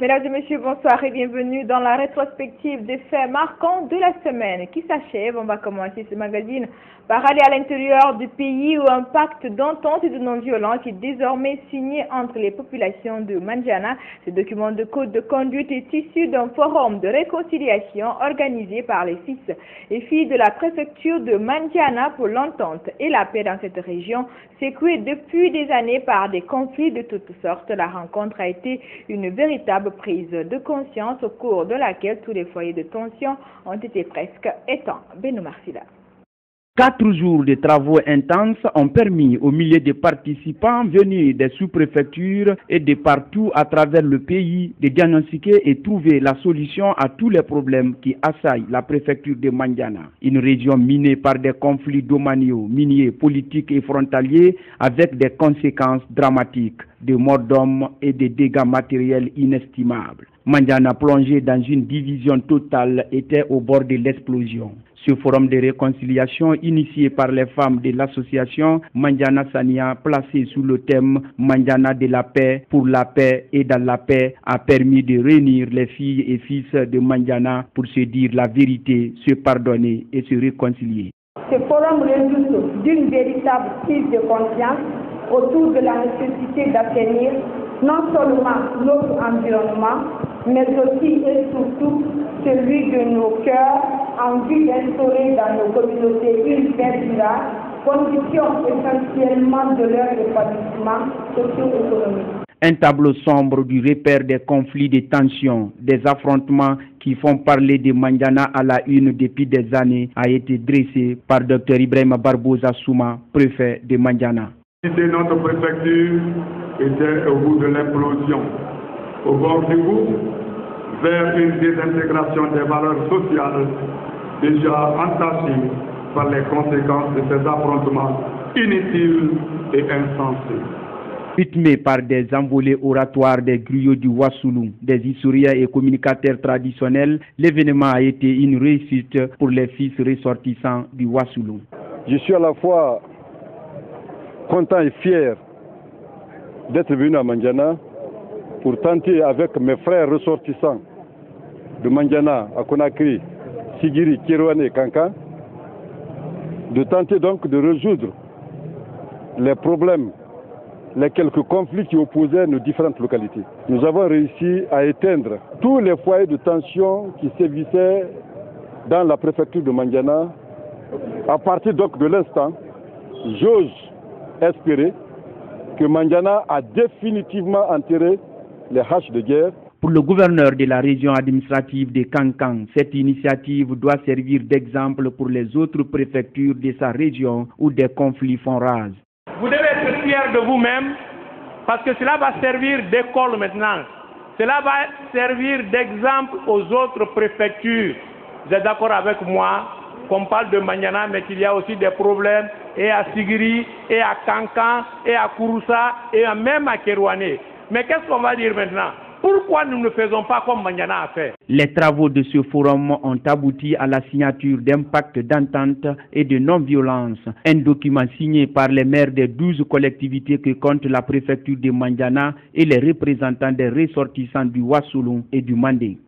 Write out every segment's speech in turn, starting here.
Mesdames et messieurs, bonsoir et bienvenue dans la rétrospective des faits marquants de la semaine qui s'achève. On va commencer ce magazine par aller à l'intérieur du pays où un pacte d'entente et de non-violence est désormais signé entre les populations de Mandiana. Ce document de code de conduite est issu d'un forum de réconciliation organisé par les fils et filles de la préfecture de Mandiana pour l'entente et la paix dans cette région, secouée depuis des années par des conflits de toutes sortes. La rencontre a été une véritable prise de conscience au cours de laquelle tous les foyers de tension ont été presque éteints. Benoît Marsila. 4 jours de travaux intenses ont permis aux milliers de participants venus des sous-préfectures et de partout à travers le pays de diagnostiquer et trouver la solution à tous les problèmes qui assaillent la préfecture de Mandiana. Une région minée par des conflits domaniaux, miniers, politiques et frontaliers avec des conséquences dramatiques, de morts d'hommes et des dégâts matériels inestimables. Mandiana, plongé dans une division totale, était au bord de l'explosion. Ce forum de réconciliation initié par les femmes de l'association Mandiana Sania, placé sous le thème Mandiana de la paix, pour la paix et dans la paix, a permis de réunir les filles et fils de Mandiana pour se dire la vérité, se pardonner et se réconcilier. Ce forum résulte d'une véritable prise de conscience autour de la nécessité d'assainir non seulement notre environnement, mais aussi et surtout celui de nos cœurs en vue d'instaurer dans nos communautés une paix durable, condition essentiellement de leur épanouissement socio-économique. Un tableau sombre du repère des conflits, des tensions, des affrontements qui font parler de Mandiana à la une depuis des années a été dressé par Dr Ibrahima Barbosa Souma, préfet de Mandiana. Notre préfecture était au bout de l'implosion, au bord du gouffre, vers une désintégration des valeurs sociales déjà entachées par les conséquences de ces affrontements inutiles et insensés. Rythmé par des envolées oratoires des griots du Wassoulou, des historiens et communicateurs traditionnels, l'événement a été une réussite pour les fils ressortissants du Wassoulou. Je suis à la fois content et fier d'être venu à Mandiana pour tenter avec mes frères ressortissants de Mandiana à Conakry, Sigiri, Kirouane et Kankan, de tenter donc de résoudre les problèmes, les quelques conflits qui opposaient nos différentes localités. Nous avons réussi à éteindre tous les foyers de tension qui sévissaient dans la préfecture de Mandiana. À partir donc de l'instant, j'ose espérer que Mandiana a définitivement enterré les haches de guerre. Pour le gouverneur de la région administrative de Kankan, cette initiative doit servir d'exemple pour les autres préfectures de sa région où des conflits font rage. Vous devez être fiers de vous-même parce que cela va servir d'école maintenant. Cela va servir d'exemple aux autres préfectures. Vous êtes d'accord avec moi qu'on parle de Mandiana, mais qu'il y a aussi des problèmes et à Sigiri, et à Kankan, et à Kouroussa, et même à Kirouane. Mais qu'est-ce qu'on va dire maintenant? Pourquoi nous ne faisons pas comme Mandiana a fait? Les travaux de ce forum ont abouti à la signature d'un pacte d'entente et de non-violence, un document signé par les maires des 12 collectivités que compte la préfecture de Mandiana et les représentants des ressortissants du Wassoulou et du Mandé.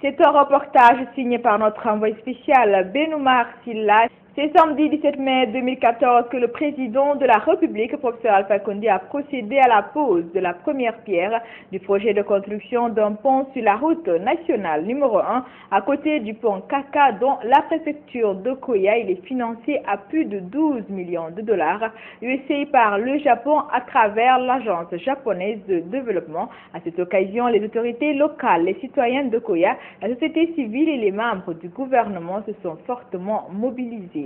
C'est un reportage signé par notre envoyé spécial Benoît Marsila. C'est samedi 17 mai 2014 que le président de la République, professeur Alpha Condé, a procédé à la pose de la première pierre du projet de construction d'un pont sur la route nationale numéro 1 à côté du pont Kaka, dont la préfecture de Koya. Il est financé à plus de 12 millions de dollars USAID par le Japon à travers l'agence japonaise de développement. À cette occasion, les autorités locales, les citoyens de Koya, la société civile et les membres du gouvernement se sont fortement mobilisés.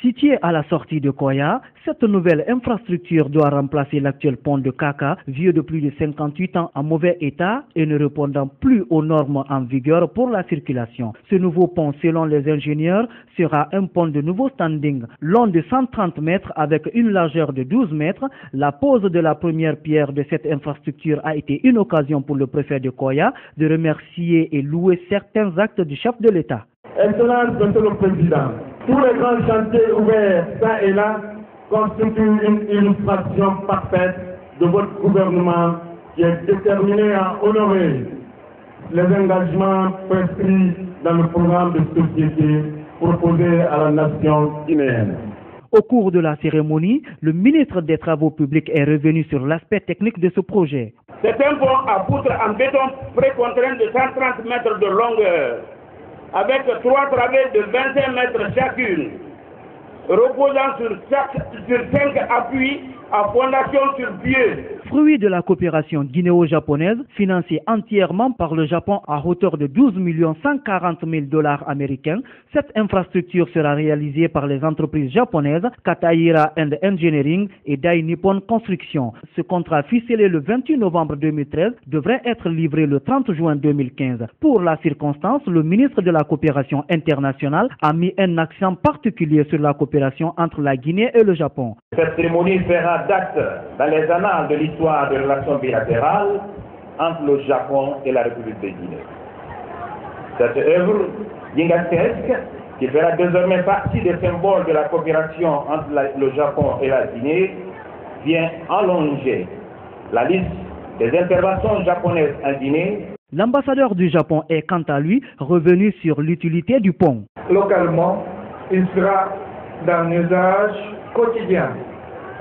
Située à la sortie de Koya, cette nouvelle infrastructure doit remplacer l'actuel pont de Kaka, vieux de plus de 58 ans en mauvais état et ne répondant plus aux normes en vigueur pour la circulation. Ce nouveau pont, selon les ingénieurs, sera un pont de nouveau standing, long de 130 mètres avec une largeur de 12 mètres. La pose de la première pierre de cette infrastructure a été une occasion pour le préfet de Koya de remercier et louer certains actes du chef de l'État. Excellence, Monsieur le Président, tous les grands chantiers ouverts ça et là constituent une illustration parfaite de votre gouvernement qui est déterminé à honorer les engagements prescrits dans le programme de société proposé à la nation guinéenne. Au cours de la cérémonie, le ministre des Travaux publics est revenu sur l'aspect technique de ce projet. C'est un pont à poutres en béton précontraint de 130 mètres de longueur, avec 3 travées de 21 mètres chacune, reposant sur 5 appuis à fondation sur pied. Fruit de la coopération guinéo-japonaise, financée entièrement par le Japon à hauteur de 12 140 000 $ américains, cette infrastructure sera réalisée par les entreprises japonaises Katahira and Engineering et Dai Nippon Construction. Ce contrat ficelé le 28 novembre 2013 devrait être livré le 30 juin 2015. Pour la circonstance, le ministre de la coopération internationale a mis un accent particulier sur la coopération entre la Guinée et le Japon. Cette cérémonie fera date dans les annales de l'histoire des relations bilatérales entre le Japon et la République de Guinée. Cette œuvre gigantesque, qui fera désormais partie des symboles de la coopération entre le Japon et la Guinée, vient allonger la liste des interventions japonaises en Guinée. L'ambassadeur du Japon est quant à lui revenu sur l'utilité du pont. Localement, il sera d'un usage quotidien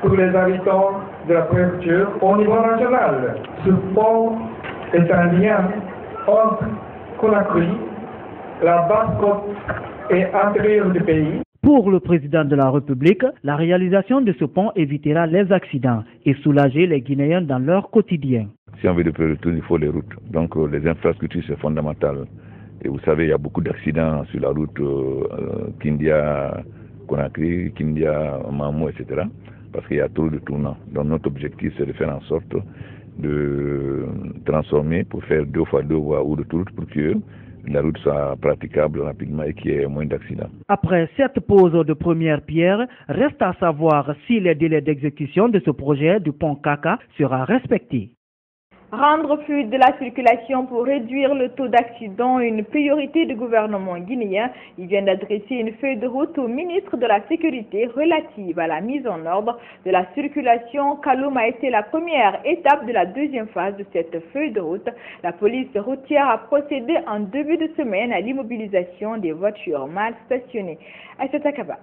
pour les habitants de la préfecture au niveau national. Ce pont est un lien entre Conakry, la Basse-Côte et l'intérieur du pays. Pour le président de la République, la réalisation de ce pont évitera les accidents et soulager les Guinéens dans leur quotidien. Si on veut de retour, il faut les routes. Donc les infrastructures, c'est fondamental. Et vous savez, il y a beaucoup d'accidents sur la route Kindia-Conakry, Kindia-Mamou, etc. Parce qu'il y a trop de tournants. Donc notre objectif, c'est de faire en sorte de transformer pour faire 2 fois 2 voies ou de route pour que la route soit praticable rapidement et qu'il y ait moins d'accidents. Après cette pose de première pierre, reste à savoir si les délais d'exécution de ce projet du pont Kaka sera respecté. Rendre fluide de la circulation pour réduire le taux d'accident, une priorité du gouvernement guinéen. Il vient d'adresser une feuille de route au ministre de la Sécurité relative à la mise en ordre de la circulation. Kaloum a été la première étape de la deuxième phase de cette feuille de route. La police routière a procédé en début de semaine à l'immobilisation des voitures mal stationnées. Aïssata Kaba.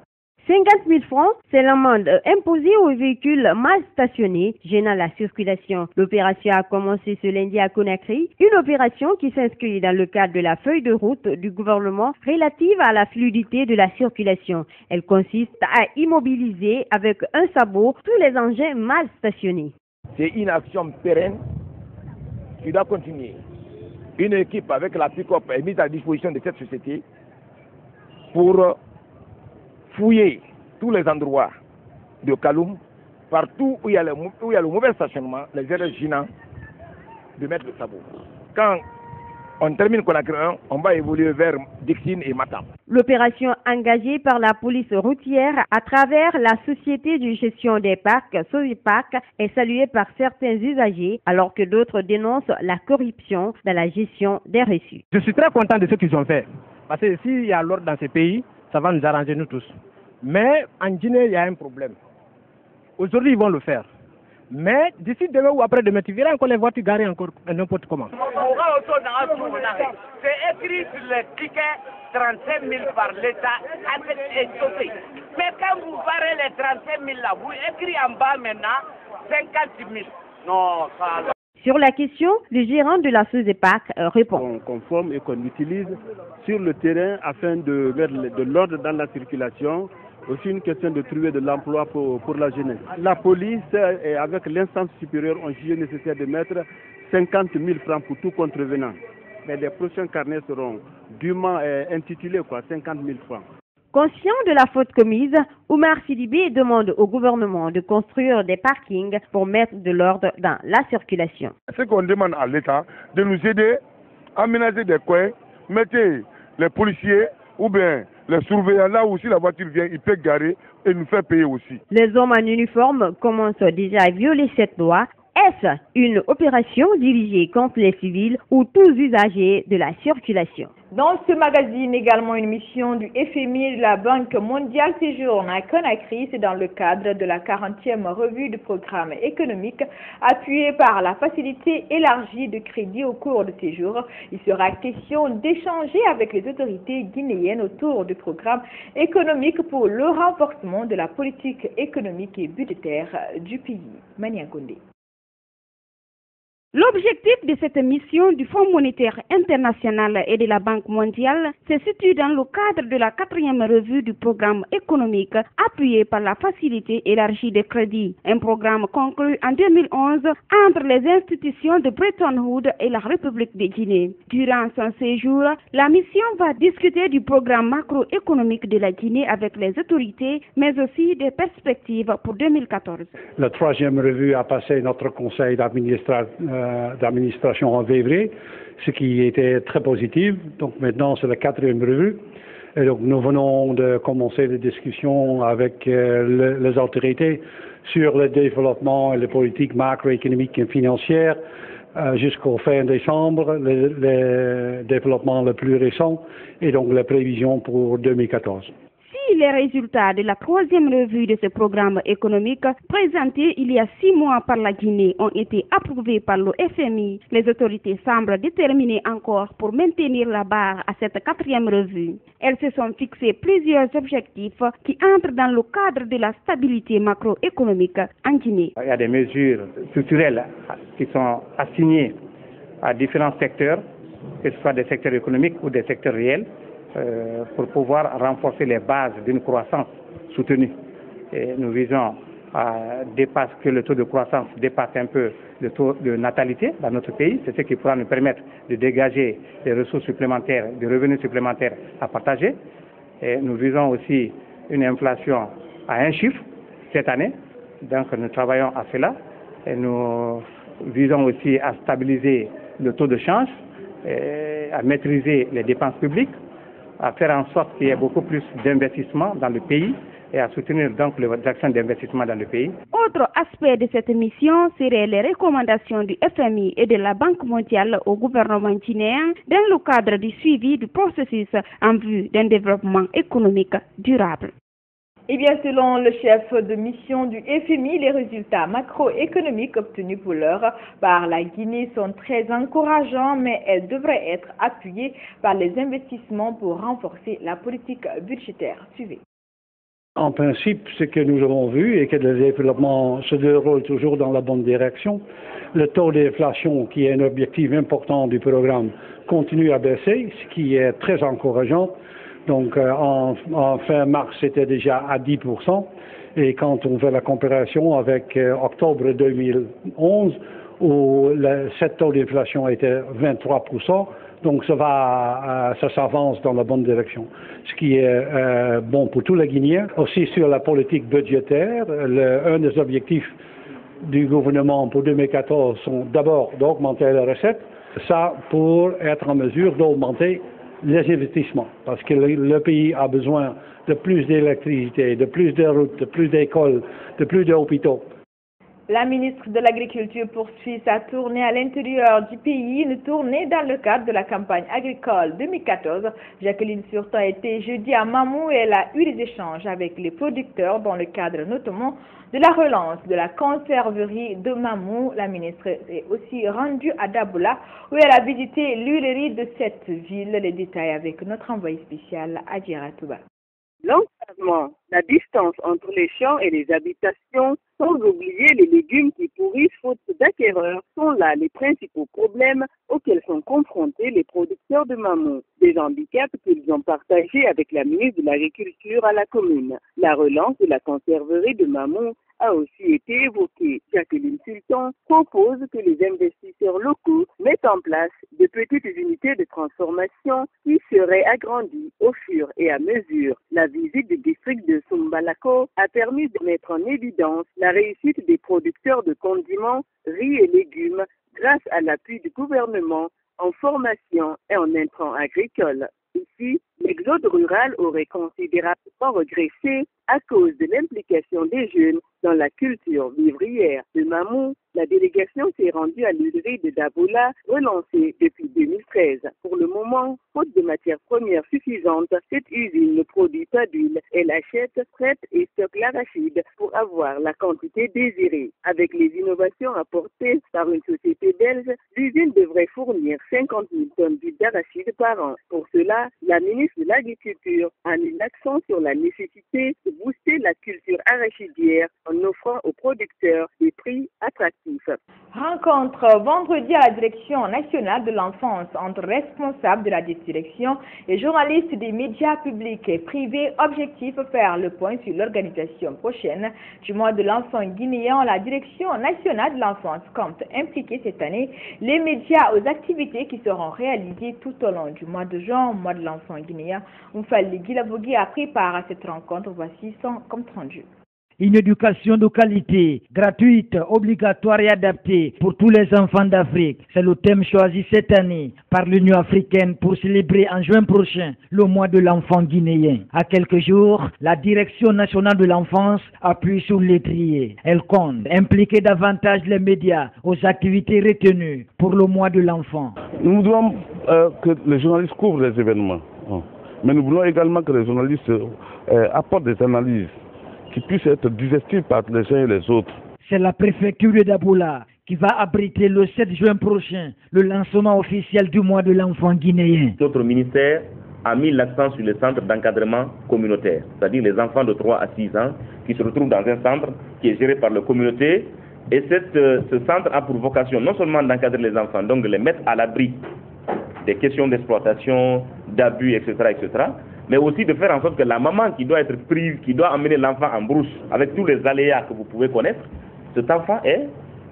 50 000 francs, c'est l'amende imposée aux véhicules mal stationnés gênant la circulation. L'opération a commencé ce lundi à Conakry, une opération qui s'inscrit dans le cadre de la feuille de route du gouvernement relative à la fluidité de la circulation. Elle consiste à immobiliser avec un sabot tous les engins mal stationnés. C'est une action pérenne qui doit continuer. Une équipe avec la pick-up est mise à disposition de cette société pour fouiller tous les endroits de Kaloum, partout où il y a le mauvais stationnement, les erreurs gênantes, de mettre le sabot. Quand on termine Conakry 1, on va évoluer vers Dixine et Matam. L'opération engagée par la police routière à travers la société de gestion des parcs, SOSIPAC, est saluée par certains usagers, alors que d'autres dénoncent la corruption dans la gestion des reçus. Je suis très content de ce qu'ils ont fait, parce que s'il y a l'ordre dans ces pays, ça va nous arranger nous tous. Mais en Guinée, il y a un problème. Aujourd'hui, ils vont le faire. Mais d'ici demain ou après-demain, tu verras encore les voitures garées encore n'importe comment. C'est écrit sur le ticket 35 000 par l'État avec étoffé. Mais quand vous barrez les 35 000 là, vous écrivez en bas maintenant 50 000. Non, ça... Sur la question, le gérant de la SOSIPAC répond. On conforme et qu'on utilise sur le terrain afin de mettre de l'ordre dans la circulation. Aussi une question de trouver de l'emploi pour la jeunesse. La police, avec l'instance supérieure, ont jugé nécessaire de mettre 50 000 francs pour tout contrevenant. Mais les prochains carnets seront dûment intitulés 50 000 francs. Conscient de la faute commise, Oumar Sidibé demande au gouvernement de construire des parkings pour mettre de l'ordre dans la circulation. Ce qu'on demande à l'État, de nous aider à aménager des coins, mettre les policiers ou bien les surveillants là où si la voiture vient, ils peuvent garer et nous faire payer aussi. Les hommes en uniforme commencent déjà à violer cette loi. Est-ce une opération dirigée contre les civils ou tous usagers de la circulation? Dans ce magazine, également une mission du FMI et de la Banque mondiale séjourne à Conakry. C'est dans le cadre de la 40e revue du programme économique appuyée par la facilité élargie de crédit au cours de séjour. Il sera question d'échanger avec les autorités guinéennes autour du programme économique pour le renforcement de la politique économique et budgétaire du pays. Mania Gondé. L'objectif de cette mission du Fonds monétaire international et de la Banque mondiale se situe dans le cadre de la 4e revue du programme économique appuyé par la facilité élargie de crédit, un programme conclu en 2011 entre les institutions de Bretton Woods et la République de Guinée. Durant son séjour, la mission va discuter du programme macroéconomique de la Guinée avec les autorités, mais aussi des perspectives pour 2014. La 3e revue a passé notre conseil d'administration en février, ce qui était très positif. Donc maintenant, c'est la 4e revue. Et donc nous venons de commencer les discussions avec les autorités sur le développement et les politiques macroéconomiques et financières jusqu'au fin décembre, le développement le plus récent et donc les prévisions pour 2014. Les résultats de la 3e revue de ce programme économique présenté il y a 6 mois par la Guinée ont été approuvés par le FMI. Les autorités semblent déterminées encore pour maintenir la barre à cette 4e revue. Elles se sont fixées plusieurs objectifs qui entrent dans le cadre de la stabilité macroéconomique en Guinée. Il y a des mesures structurelles qui sont assignées à différents secteurs, que ce soit des secteurs économiques ou des secteurs réels, pour pouvoir renforcer les bases d'une croissance soutenue. Et nous visons à que le taux de croissance dépasse un peu le taux de natalité dans notre pays. C'est ce qui pourra nous permettre de dégager des ressources supplémentaires, des revenus supplémentaires à partager. Et nous visons aussi une inflation à 1 chiffre cette année. Donc nous travaillons à cela. Et nous visons aussi à stabiliser le taux de change, à maîtriser les dépenses publiques, à faire en sorte qu'il y ait beaucoup plus d'investissement dans le pays et à soutenir donc les actions d'investissement dans le pays. Autre aspect de cette mission serait les recommandations du FMI et de la Banque mondiale au gouvernement guinéen dans le cadre du suivi du processus en vue d'un développement économique durable. Eh bien, selon le chef de mission du FMI, les résultats macroéconomiques obtenus pour l'heure par la Guinée sont très encourageants, mais elles devraient être appuyées par les investissements pour renforcer la politique budgétaire. Suivez. En principe, ce que nous avons vu est que le développement se déroule toujours dans la bonne direction. Le taux d'inflation, qui est un objectif important du programme, continue à baisser, ce qui est très encourageant. Donc en fin mars, c'était déjà à 10%. Et quand on fait la comparaison avec octobre 2011, où ce taux d'inflation était 23%, donc ça s'avance dans la bonne direction. Ce qui est bon pour tous les Guinéens. Aussi sur la politique budgétaire, un des objectifs du gouvernement pour 2014 sont d'abord d'augmenter les recettes, ça pour être en mesure d'augmenter les investissements, parce que le pays a besoin de plus d'électricité, de plus de routes, de plus d'écoles, de plus d'hôpitaux. La ministre de l'Agriculture poursuit sa tournée à l'intérieur du pays, une tournée dans le cadre de la campagne agricole 2014. Jacqueline Furton était jeudi à Mamou et elle a eu des échanges avec les producteurs dans le cadre notamment de la relance de la conserverie de Mamou. La ministre est aussi rendue à Daboula où elle a visité l'huilerie de cette ville. Les détails avec notre envoyé spécial Adjira Touba. L'encadrement, la distance entre les champs et les habitations, sans oublier les légumes qui pourrissent faute d'acquéreurs, sont là les principaux problèmes auxquels sont confrontés les producteurs de Mamou. Des handicaps qu'ils ont partagés avec la ministre de l'Agriculture à la commune. La relance de la conserverie de Mamou a aussi été évoquée. Jacqueline Sultan propose que les investisseurs locaux mettent en place de petites unités de transformation qui seraient agrandies au fur et à mesure. La visite du district de Sumbalako a permis de mettre en évidence la réussite des producteurs de condiments, riz et légumes grâce à l'appui du gouvernement en formation et en intrants agricoles. Ici, L'exode rural aurait considérablement régressé à cause de l'implication des jeunes dans la culture vivrière de Mamou. La délégation s'est rendue à l'huilerie de Dabola, relancée depuis 2013. Pour le moment, faute de matières premières suffisantes, cette usine ne produit pas d'huile. Elle achète, traite et stocke l'arachide pour avoir la quantité désirée. Avec les innovations apportées par une société belge, l'usine devrait fournir 50 000 tonnes d'huile d'arachide par an. Pour cela, la ministre de l'Agriculture a mis l'accent sur la nécessité de booster la culture arachidière en offrant aux producteurs des prix attractifs. Rencontre vendredi à la Direction nationale de l'enfance entre responsables de la direction et journalistes des médias publics et privés. Objectif, faire le point sur l'organisation prochaine du mois de l'enfant guinéen. La Direction nationale de l'enfance compte impliquer cette année les médias aux activités qui seront réalisées tout au long du mois de juin, mois de l'enfant guinéen. Oumfali Guilabogui a pris part à cette rencontre. Voici son compte rendu. Une éducation de qualité, gratuite, obligatoire et adaptée pour tous les enfants d'Afrique. C'est le thème choisi cette année par l'Union africaine pour célébrer en juin prochain le mois de l'enfant guinéen. À quelques jours, la Direction nationale de l'enfance appuie sur l'étrier. Elle compte impliquer davantage les médias aux activités retenues pour le mois de l'enfant. Nous voulons que les journalistes couvrent les événements, mais nous voulons également que les journalistes apportent des analyses qui puissent être digestibles par les uns et les autres. C'est la préfecture de Dabola qui va abriter le 7 juin prochain le lancement officiel du mois de l'enfant guinéen. Notre ministère a mis l'accent sur les centres d'encadrement communautaire, c'est-à-dire les enfants de 3 à 6 ans qui se retrouvent dans un centre qui est géré par la communauté. Et ce centre a pour vocation non seulement d'encadrer les enfants, donc de les mettre à l'abri des questions d'exploitation, d'abus, etc., mais aussi de faire en sorte que la maman qui doit être prise, qui doit emmener l'enfant en brousse avec tous les aléas que vous pouvez connaître, cet enfant est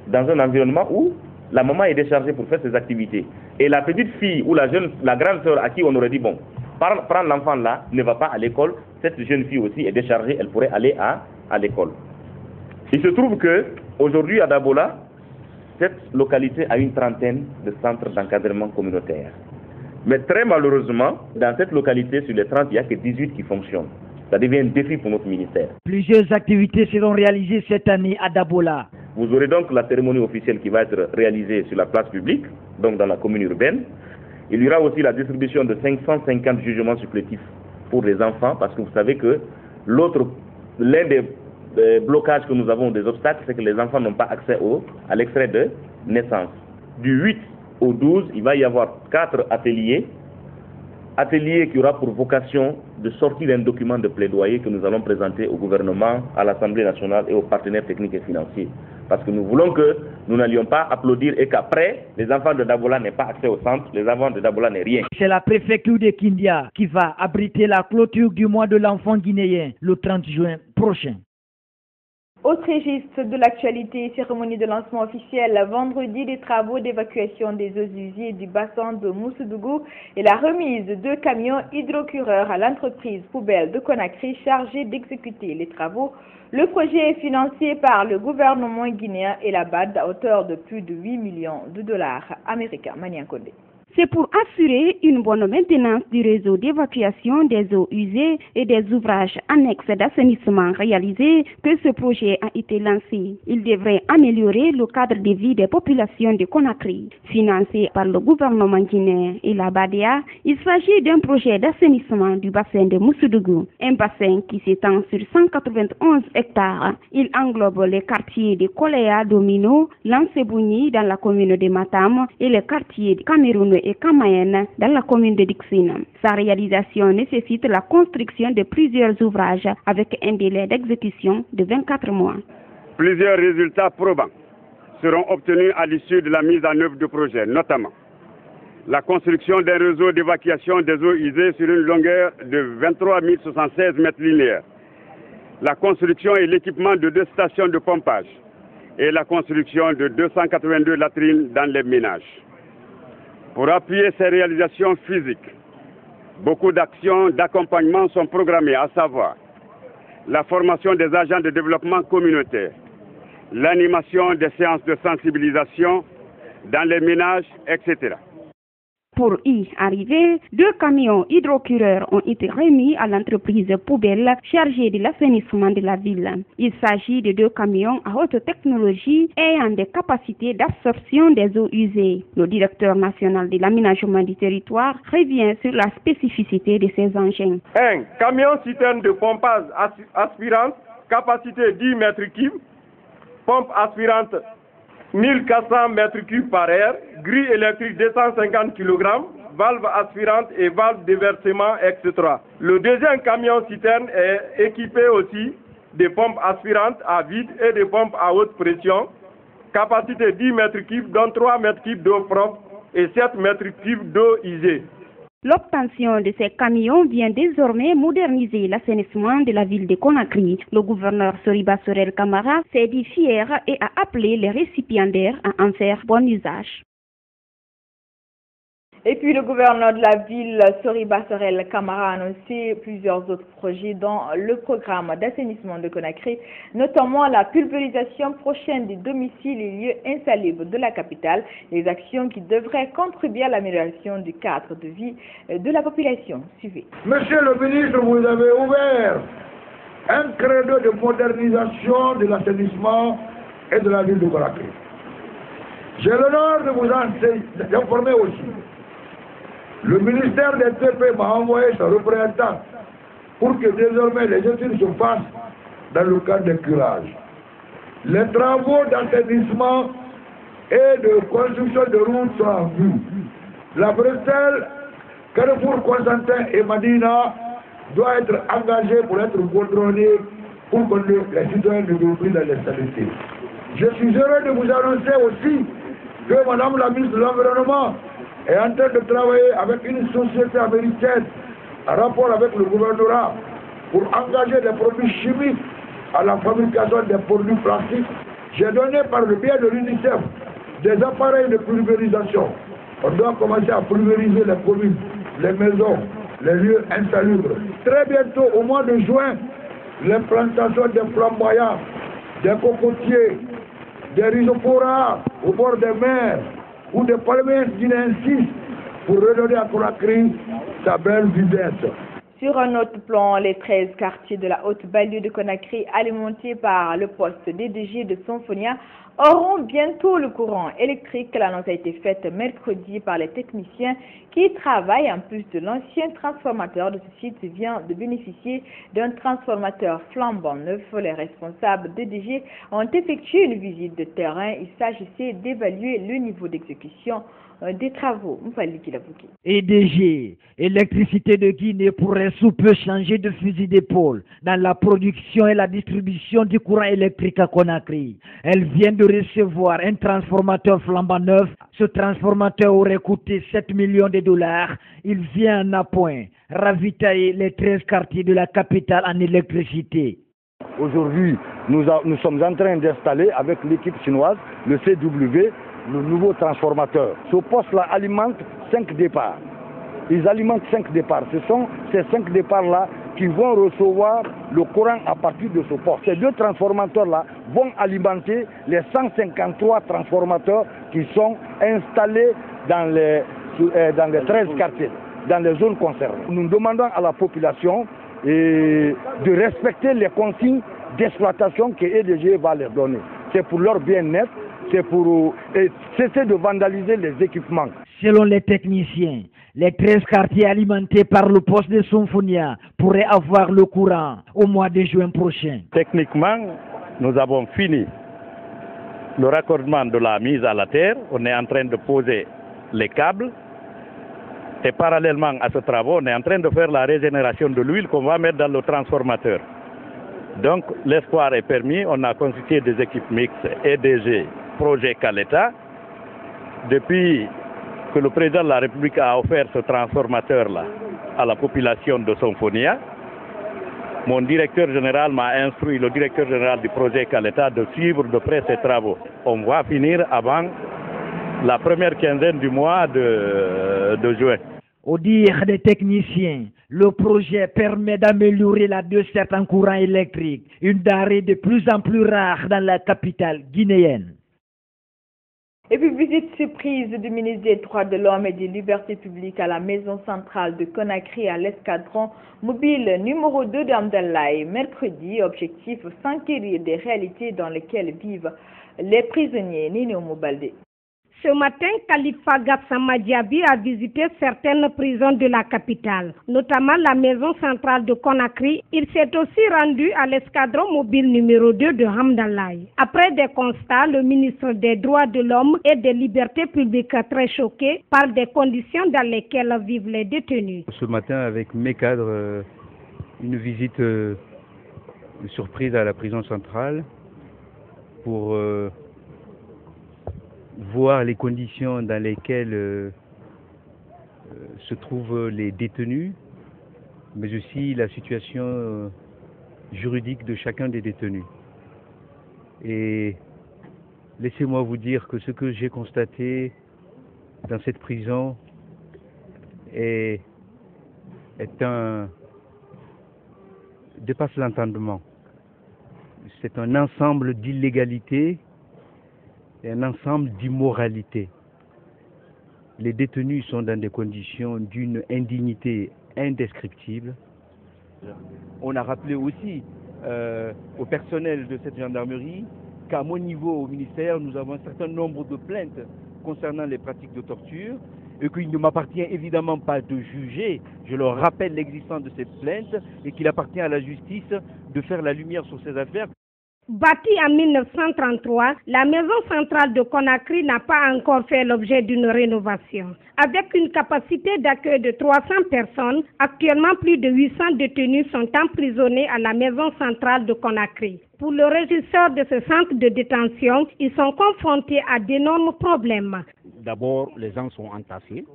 dans un environnement où la maman est déchargée pour faire ses activités. Et la petite fille ou la grande sœur à qui on aurait dit, bon, prendre l'enfant là, ne va pas à l'école, cette jeune fille aussi est déchargée, elle pourrait aller à l'école. Il se trouve que aujourd'hui à Dabola, cette localité a une trentaine de centres d'encadrement communautaire. Mais très malheureusement, dans cette localité, sur les 30, il n'y a que 18 qui fonctionnent. Ça devient un défi pour notre ministère. Plusieurs activités seront réalisées cette année à Dabola. Vous aurez donc la cérémonie officielle qui va être réalisée sur la place publique, donc dans la commune urbaine. Il y aura aussi la distribution de 550 jugements supplétifs pour les enfants, parce que vous savez que l'un des blocages que nous avons, des obstacles, c'est que les enfants n'ont pas accès à l'extrait de naissance. Du 8 au 12, il va y avoir 4 ateliers qui aura pour vocation de sortir d'un document de plaidoyer que nous allons présenter au gouvernement, à l'Assemblée nationale et aux partenaires techniques et financiers. Parce que nous voulons que nous n'allions pas applaudir et qu'après, les enfants de Dabola n'aient pas accès au centre, les enfants de Dabola n'aient rien. C'est la préfecture de Kindia qui va abriter la clôture du mois de l'enfant guinéen le 30 juin prochain. Autre registre de l'actualité, cérémonie de lancement officielle vendredi des travaux d'évacuation des eaux usées du bassin de Moussodougou et la remise de 2 camions hydrocureurs à l'entreprise poubelle de Conakry chargée d'exécuter les travaux. Le projet est financé par le gouvernement guinéen et la BAD à hauteur de plus de 8 millions de dollars américains. Maniankode. C'est pour assurer une bonne maintenance du réseau d'évacuation des eaux usées et des ouvrages annexes d'assainissement réalisés que ce projet a été lancé. Il devrait améliorer le cadre de vie des populations de Conakry. Financé par le gouvernement guinéen et la BADEA, il s'agit d'un projet d'assainissement du bassin de Moussodougou, un bassin qui s'étend sur 191 hectares. Il englobe les quartiers de Koléa, Domino, Lansebouni dans la commune de Matam et les quartiers de Cameroun et Kamayen dans la commune de Dixine. Sa réalisation nécessite la construction de plusieurs ouvrages avec un délai d'exécution de 24 mois. Plusieurs résultats probants seront obtenus à l'issue de la mise en œuvre du projet, notamment la construction d'un réseau d'évacuation des eaux usées sur une longueur de 23 076 mètres linéaires, la construction et l'équipement de 2 stations de pompage et la construction de 282 latrines dans les ménages. Pour appuyer ces réalisations physiques, beaucoup d'actions d'accompagnement sont programmées, à savoir la formation des agents de développement communautaire, l'animation des séances de sensibilisation dans les ménages, etc. Pour y arriver, 2 camions hydrocureurs ont été remis à l'entreprise Poubelle chargée de l'assainissement de la ville. Il s'agit de 2 camions à haute technologie ayant des capacités d'absorption des eaux usées. Le directeur national de l'aménagement du territoire revient sur la spécificité de ces engins. Un camion citerne de pompage aspirante, capacité 10 mètres cubes, pompe aspirante 1400 mètres cubes par heure, grille électrique 250 kg, valve aspirante et valve de versement, etc. Le deuxième camion citerne est équipé aussi de pompes aspirantes à vide et de pompes à haute pression, capacité 10 mètres cubes, dont 3 mètres cubes d'eau propre et 7 mètres cubes d'eau usée. L'obtention de ces camions vient désormais moderniser l'assainissement de la ville de Conakry. Le gouverneur Soriba Sorel Camara s'est dit fier et a appelé les récipiendaires à en faire bon usage. Et puis le gouverneur de la ville, Soriba Sorel Camara, a annoncé plusieurs autres projets dans le programme d'assainissement de Conakry, notamment la pulvérisation prochaine des domiciles et lieux insalubres de la capitale, les actions qui devraient contribuer à l'amélioration du cadre de vie de la population. Suivez. Monsieur le ministre, vous avez ouvert un credo de modernisation de l'assainissement et de la ville de Conakry. J'ai l'honneur de vous informer aussi. Le ministère des TP m'a envoyé son représentant pour que désormais les études se fassent dans le cadre des curages. Les travaux d'assainissement et de construction de routes sont en vue. La Bruxelles, Carrefour Constantin et Madina doit être engagée pour être contrôlée pour que les citoyens ne vivent plus dans l'instabilité. Je suis heureux de vous annoncer aussi que Madame la ministre de l'Environnement est en train de travailler avec une société américaine en rapport avec le gouvernorat pour engager des produits chimiques à la fabrication des produits plastiques. J'ai donné par le biais de l'UNICEF des appareils de pulvérisation. On doit commencer à pulvériser les communes, les maisons, les lieux insalubres. Très bientôt, au mois de juin, l'implantation des flamboyants, des cocotiers, des rhizophora au bord des mers, ou des palmiers guinéensis pour redonner à Conakry sa belle vidette. Sur un autre plan, les 13 quartiers de la haute banlieue de Conakry, alimentés par le poste DDG de Symphonia, auront bientôt le courant électrique. L'annonce a été faite mercredi par les techniciens qui travaillent en plus de l'ancien transformateur de ce site vient de bénéficier d'un transformateur flambant neuf. Les responsables DDG ont effectué une visite de terrain. Il s'agissait d'évaluer le niveau d'exécution des travaux. EDG, Électricité de Guinée pourrait sous peu changer de fusil d'épaule dans la production et la distribution du courant électrique à Conakry. Elle vient de recevoir un transformateur flambant neuf. Ce transformateur aurait coûté 7 millions de dollars. Il vient à point ravitailler les 13 quartiers de la capitale en électricité. Aujourd'hui, nous sommes en train d'installer avec l'équipe chinoise, le CW, le nouveau transformateur. Ce poste-là alimente 5 départs. Ils alimentent 5 départs. Ce sont ces 5 départs-là qui vont recevoir le courant à partir de ce poste. Ces 2 transformateurs-là vont alimenter les 153 transformateurs qui sont installés dans les 13 quartiers, dans les zones concernées. Nous demandons à la population de respecter les consignes d'exploitation que EDG va leur donner. C'est pour leur bien-être. C'est pour cesser de vandaliser les équipements. Selon les techniciens, les 13 quartiers alimentés par le poste de Symphonia pourraient avoir le courant au mois de juin prochain. Techniquement, nous avons fini le raccordement de la mise à la terre. On est en train de poser les câbles. Et parallèlement à ce travail, on est en train de faire la régénération de l'huile qu'on va mettre dans le transformateur. Donc l'espoir est permis. On a constitué des équipes mixtes EDG, projet Caleta. Depuis que le président de la République a offert ce transformateur-là à la population de Symphonia, mon directeur général m'a instruit, le directeur général du projet Caleta, de suivre de près ces travaux. On va finir avant la première quinzaine du mois de juin. Au dire des techniciens, le projet permet d'améliorer la desserte en courant électrique, une denrée de plus en plus rare dans la capitale guinéenne. Et puis, visite surprise du ministre des Droits de l'Homme et des Libertés publiques à la maison centrale de Conakry à l'escadron mobile numéro 2 d'Amdalaï. Mercredi, objectif s'enquérir des réalités dans lesquelles vivent les prisonniers. Nino Moubalde. Ce matin, Khalifa Gassama Diaby a visité certaines prisons de la capitale, notamment la maison centrale de Conakry. Il s'est aussi rendu à l'escadron mobile numéro 2 de Hamdalaï. Après des constats, le ministre des Droits de l'Homme et des Libertés publiques, très choqué par des conditions dans lesquelles vivent les détenus. Ce matin, avec mes cadres, une visite de surprise à la prison centrale pour voir les conditions dans lesquelles se trouvent les détenus, mais aussi la situation juridique de chacun des détenus. Et laissez-moi vous dire que ce que j'ai constaté dans cette prison dépasse l'entendement. C'est un ensemble d'illégalités et un ensemble d'immoralité. Les détenus sont dans des conditions d'une indignité indescriptible. On a rappelé aussi au personnel de cette gendarmerie qu'à mon niveau au ministère, nous avons un certain nombre de plaintes concernant les pratiques de torture et qu'il ne m'appartient évidemment pas de juger. Je leur rappelle l'existence de ces plaintes et qu'il appartient à la justice de faire la lumière sur ces affaires. Bâtie en 1933, la maison centrale de Conakry n'a pas encore fait l'objet d'une rénovation. Avec une capacité d'accueil de 300 personnes, actuellement plus de 800 détenus sont emprisonnés à la maison centrale de Conakry. Pour le régisseur de ce centre de détention, ils sont confrontés à d'énormes problèmes. D'abord, les gens sont entassés.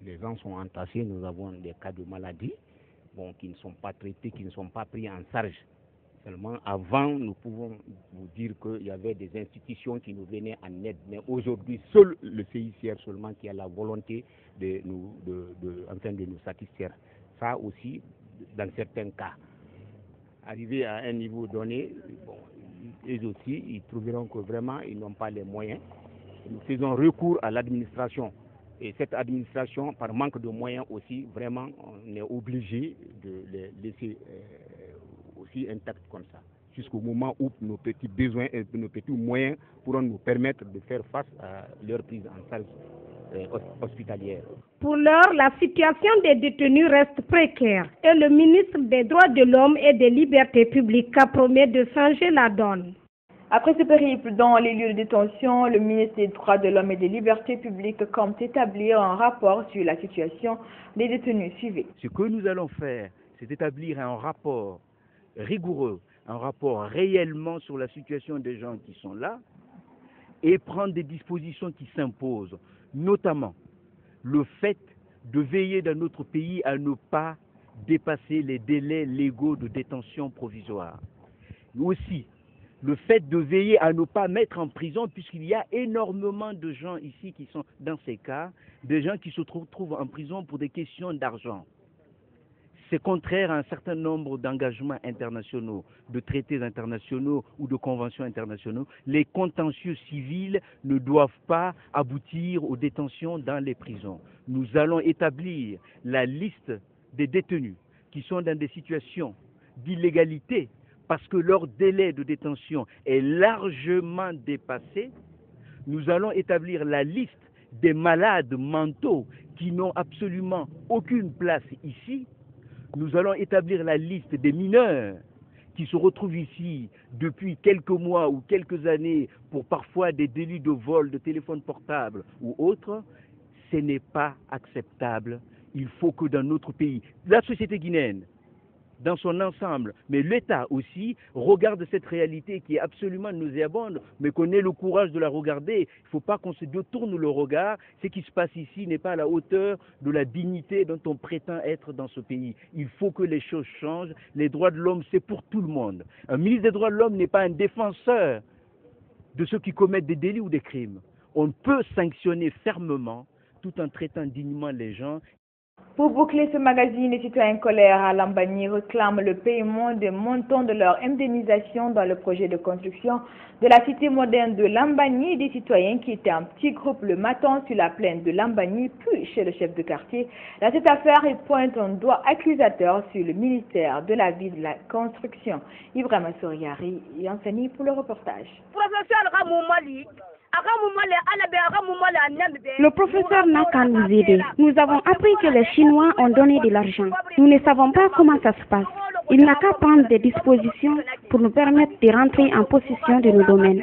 Nous avons des cas de maladie qui ne sont pas traités, qui ne sont pas pris en charge. Seulement, avant, nous pouvons vous dire qu'il y avait des institutions qui nous venaient en aide. Mais aujourd'hui, seul le CICR seulement qui a la volonté de nous satisfaire. Ça aussi, dans certains cas. Arrivé à un niveau donné, eux aussi, ils trouveront que vraiment, ils n'ont pas les moyens. Nous faisons recours à l'administration. Et cette administration, par manque de moyens aussi, vraiment, on est obligé de les laisser aussi intacts comme ça, jusqu'au moment où nos petits besoins et nos petits moyens pourront nous permettre de faire face à leur prise en charge hospitalière. Pour l'heure, la situation des détenus reste précaire et le ministre des Droits de l'Homme et des Libertés publiques promet de changer la donne. Après ce périple dans les lieux de détention, le ministre des Droits de l'Homme et des Libertés publiques compte établir un rapport sur la situation des détenus suivis. Ce que nous allons faire, c'est établir un rapport rigoureux, un rapport réellement sur la situation des gens qui sont là et prendre des dispositions qui s'imposent, notamment le fait de veiller dans notre pays à ne pas dépasser les délais légaux de détention provisoire. Aussi, le fait de veiller à ne pas mettre en prison, puisqu'il y a énormément de gens ici qui sont dans ces cas, des gens qui se trouvent en prison pour des questions d'argent. C'est contraire à un certain nombre d'engagements internationaux, de traités internationaux ou de conventions internationales. Les contentieux civils ne doivent pas aboutir aux détentions dans les prisons. Nous allons établir la liste des détenus qui sont dans des situations d'illégalité parce que leur délai de détention est largement dépassé. Nous allons établir la liste des malades mentaux qui n'ont absolument aucune place ici. Nous allons établir la liste des mineurs qui se retrouvent ici depuis quelques mois ou quelques années pour parfois des délits de vol de téléphone portable ou autres. Ce n'est pas acceptable. Il faut que dans notre pays, la société guinéenne, dans son ensemble, mais l'État aussi, regarde cette réalité qui est absolument nauséabonde, mais qu'on ait le courage de la regarder. Il ne faut pas qu'on se détourne le regard. Ce qui se passe ici n'est pas à la hauteur de la dignité dont on prétend être dans ce pays. Il faut que les choses changent. Les droits de l'homme, c'est pour tout le monde. Un ministre des droits de l'homme n'est pas un défenseur de ceux qui commettent des délits ou des crimes. On peut sanctionner fermement tout en traitant dignement les gens. Pour boucler ce magazine, les citoyens colères à Lambagny réclament le paiement des montants de leur indemnisation dans le projet de construction de la cité moderne de Lambagny. Des citoyens qui étaient en petit groupe le matin sur la plaine de Lambagny, puis chez le chef de quartier. Dans cette affaire, ils pointent un doigt accusateur sur le ministère de la Ville de la Construction. Ibrahima Soriari et Anthony pour le reportage. Le professeur n'a qu'à nous aider. Nous avons appris que les Chinois ont donné de l'argent. Nous ne savons pas comment ça se passe. Il n'a qu'à prendre des dispositions pour nous permettre de rentrer en possession de nos domaines.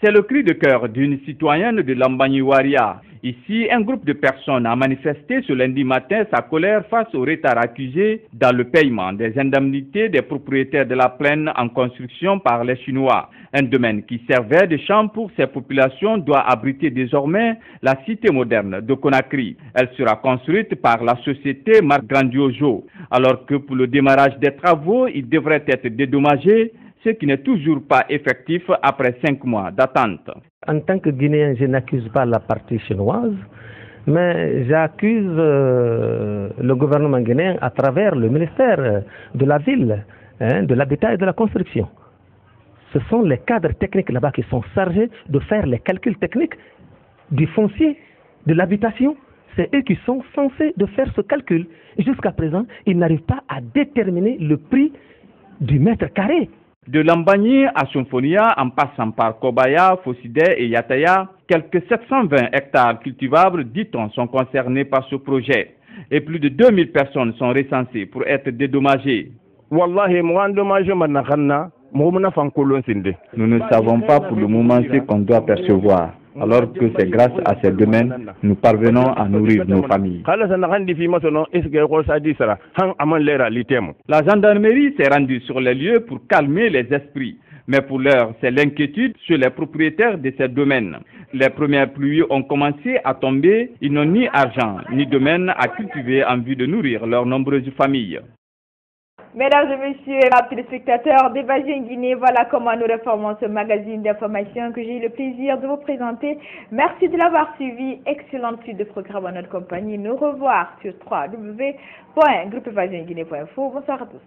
C'est le cri de cœur d'une citoyenne de Lambagny-Waria. Ici, un groupe de personnes a manifesté ce lundi matin sa colère face au retard accusé dans le paiement des indemnités des propriétaires de la plaine en construction par les Chinois. Un domaine qui servait de champ pour ces populations doit abriter désormais la cité moderne de Conakry. Elle sera construite par la société Marc Grandioso, alors que pour le démarrage des travaux, il devrait être dédommagé, ce qui n'est toujours pas effectif après 5 mois d'attente. En tant que Guinéen, je n'accuse pas la partie chinoise, mais j'accuse le gouvernement guinéen à travers le ministère de la Ville, de l'Habitat et de la Construction. Ce sont les cadres techniques là-bas qui sont chargés de faire les calculs techniques du foncier, de l'habitation. C'est eux qui sont censés de faire ce calcul. Jusqu'à présent, ils n'arrivent pas à déterminer le prix du mètre carré. De Lambagny à Symphonia, en passant par Kobaya, Fossidé et Yataya, quelques 720 hectares cultivables, dit-on, sont concernés par ce projet. Et plus de 2000 personnes sont recensées pour être dédommagées. Nous ne savons pas pour le moment ce qu'on doit percevoir, alors que c'est grâce à ces domaines nous parvenons à nourrir nos familles. La gendarmerie s'est rendue sur les lieux pour calmer les esprits. Mais pour l'heure, c'est l'inquiétude sur les propriétaires de ces domaines. Les premières pluies ont commencé à tomber. Ils n'ont ni argent ni domaine à cultiver en vue de nourrir leurs nombreuses familles. Mesdames et messieurs, les téléspectateurs d'Évasion Guinée, voilà comment nous réformons ce magazine d'information que j'ai eu le plaisir de vous présenter. Merci de l'avoir suivi. Excellente suite de programme à notre compagnie. Nous revoir sur www.groupeevasionguinée.info. Bonsoir à tous.